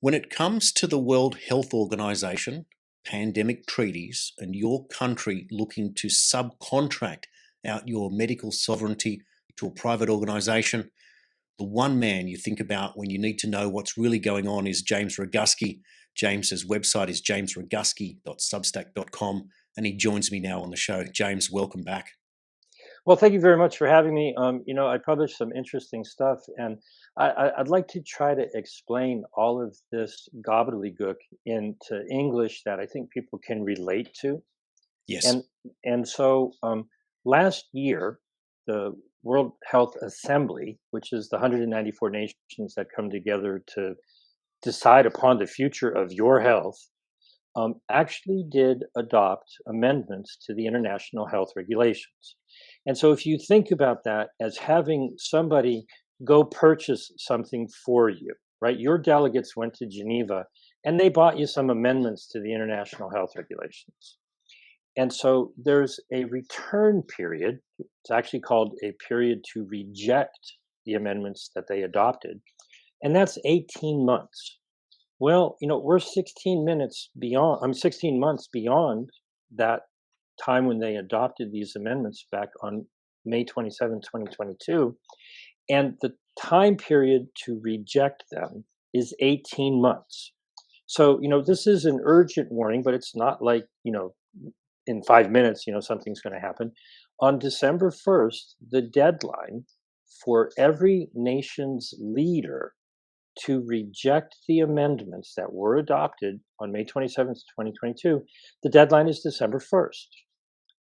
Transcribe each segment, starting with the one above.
When it comes to the World Health Organization, pandemic treaties, and your country looking to subcontract out your medical sovereignty to a private organization, the one man you think about when you need to know what's really going on is James Roguski. James's website is jamesroguski.substack.com, and he joins me now on the show. James, welcome back. Well, thank you very much for having me. I published some interesting stuff, and I'd like to try to explain all of this gobbledygook into English that I think people can relate to. Yes. And so last year, the World Health Assembly, which is the 194 nations that come together to decide upon the future of your health, actually did adopt amendments to the international health regulations. And so if you think about that as having somebody go purchase something for you, right? Your delegates went to Geneva and they bought you some amendments to the international health regulations. And so there's a return period. It's actually called a period to reject the amendments that they adopted. And that's 18 months. Well, we're 16 months beyond that time when they adopted these amendments back on May 27, 2022. And the time period to reject them is 18 months. So, this is an urgent warning, but it's not like, in 5 minutes, something's going to happen. On December 1st, the deadline for every nation's leader to reject the amendments that were adopted on May 27th, 2022, the deadline is December 1st.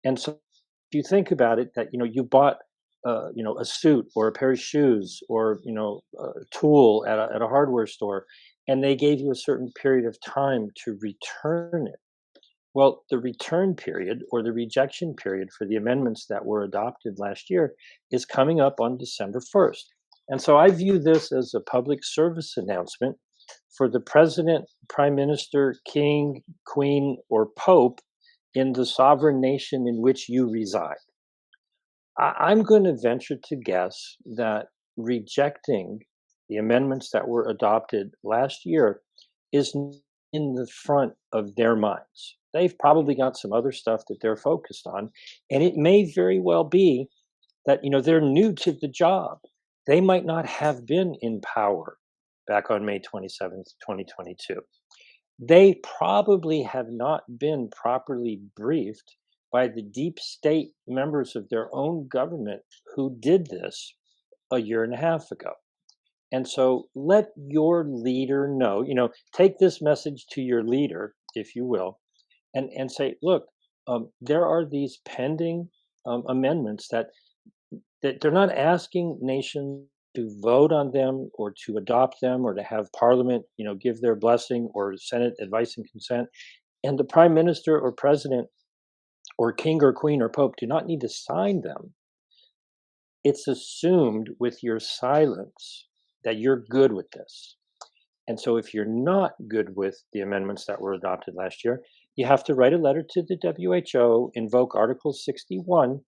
And so if you think about it, that, you bought, a suit or a pair of shoes or, a tool at a hardware store, and they gave you a certain period of time to return it. Well, the return period or the rejection period for the amendments that were adopted last year is coming up on December 1st. And so I view this as a public service announcement for the president, prime minister, king, queen, or pope in the sovereign nation in which you reside. I'm going to venture to guess that rejecting the amendments that were adopted last year is in the front of their minds. They've probably got some other stuff that they're focused on, and it may very well be that they're new to the job. They might not have been in power back on May 27th, 2022. They probably have not been properly briefed by the deep state members of their own government who did this a year and a half ago. And so let your leader know, take this message to your leader, if you will, and say, look, there are these pending amendments that they're not asking nations to vote on them or to adopt them or to have parliament, give their blessing or Senate advice and consent. And the prime minister or president or king or queen or pope do not need to sign them. It's assumed with your silence that you're good with this. And so if you're not good with the amendments that were adopted last year, you have to write a letter to the WHO, invoke Article 61,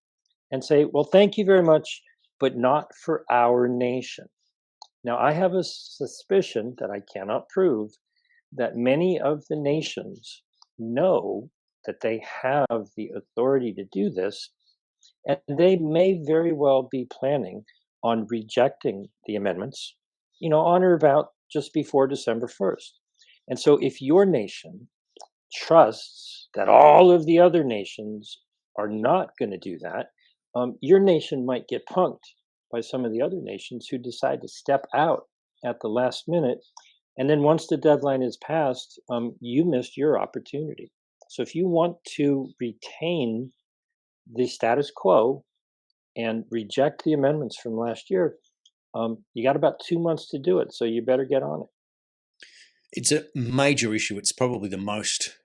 and say, well, thank you very much, but not for our nation. Now, I have a suspicion that I cannot prove that many of the nations know that they have the authority to do this, and they may very well be planning on rejecting the amendments, on or about just before December 1st. And so if your nation trusts that all of the other nations are not going to do that, your nation might get punked by some of the other nations who decide to step out at the last minute. And then once the deadline is passed, you missed your opportunity. So if you want to retain the status quo and reject the amendments from last year, you got about 2 months to do it. So you better get on it. It's a major issue. It's probably the most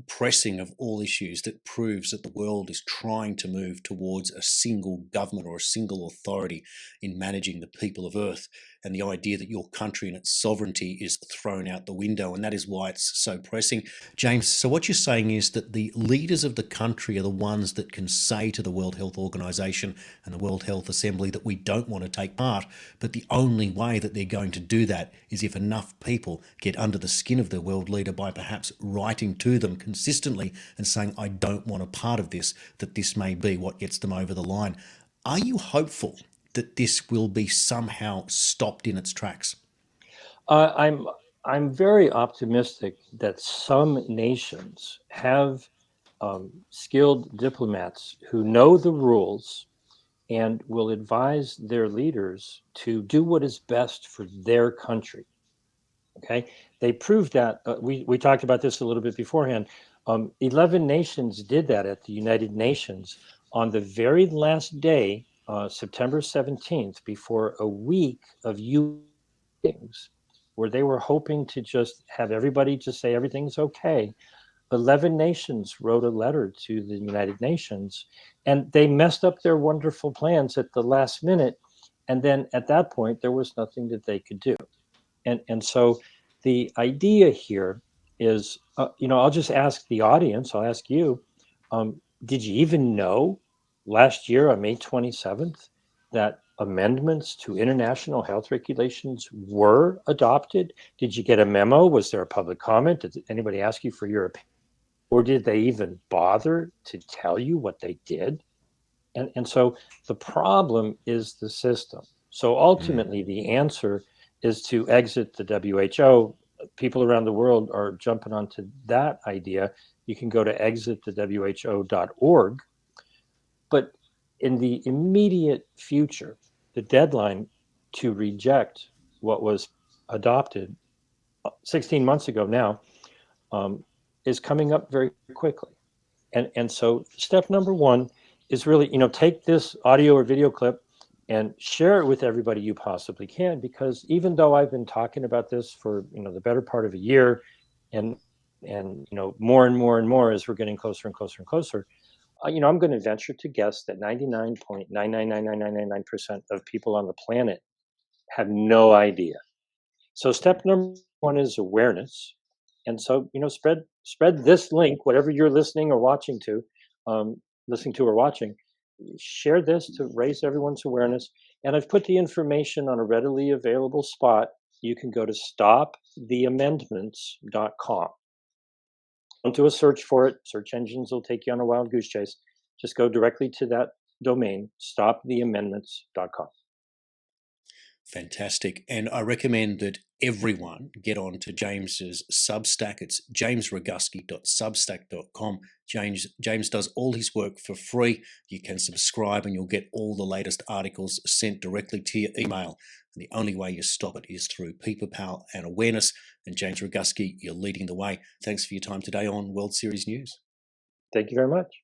pressing of all issues that proves that the world is trying to move towards a single government or a single authority in managing the people of Earth. and the idea that your country and its sovereignty is thrown out the window, and that is why it's so pressing. James, so what you're saying is that the leaders of the country are the ones that can say to the World Health Organization and the World Health Assembly that we don't want to take part, but the only way that they're going to do that is if enough people get under the skin of the world leader by perhaps writing to them consistently and saying, I don't want a part of this, that this may be what gets them over the line. Are you hopeful that this will be somehow stopped in its tracks? Uh, I'm I'm very optimistic that some nations have skilled diplomats who know the rules and will advise their leaders to do what is best for their country. Okay, they proved that. We talked about this a little bit beforehand. 11 nations did that at the United Nations on the very last day, September 17th, before a week of meetings where they were hoping to just have everybody just say everything's okay. 11 nations wrote a letter to the United Nations, and they messed up their wonderful plans at the last minute. And then at that point, there was nothing that they could do. And so the idea here is, I'll just ask the audience, I'll ask you, did you even know last year on May 27th that amendments to international health regulations were adopted? Did you get a memo? Was there a public comment? Did anybody ask you for your opinion? Or did they even bother to tell you what they did? And so the problem is the system. So Mm. ultimately, the answer is to exit the WHO. People around the world are jumping onto that idea. You can go to exitthewho.org. But in the immediate future, the deadline to reject what was adopted 16 months ago now is coming up very quickly. And so step number one is really, take this audio or video clip and share it with everybody you possibly can, because even though I've been talking about this for, the better part of a year, and more and more and more as we're getting closer and closer and closer, I'm going to venture to guess that 99.9999999% of people on the planet have no idea. So step number one is awareness. And so, spread this link, whatever you're listening or watching to, listening to or watching, share this to raise everyone's awareness. And I've put the information on a readily available spot. You can go to stoptheamendments.com. Don't do a search for it. Search engines will take you on a wild goose chase. Just go directly to that domain, stoptheamendments.com. Fantastic. And I recommend that everyone get on to James's Substack. It's jamesroguski.substack.com. James does all his work for free. You can subscribe and you'll get all the latest articles sent directly to your email. And the only way you stop it is through people power and awareness. And James Roguski, you're leading the way. Thanks for your time today on World Series News. Thank you very much.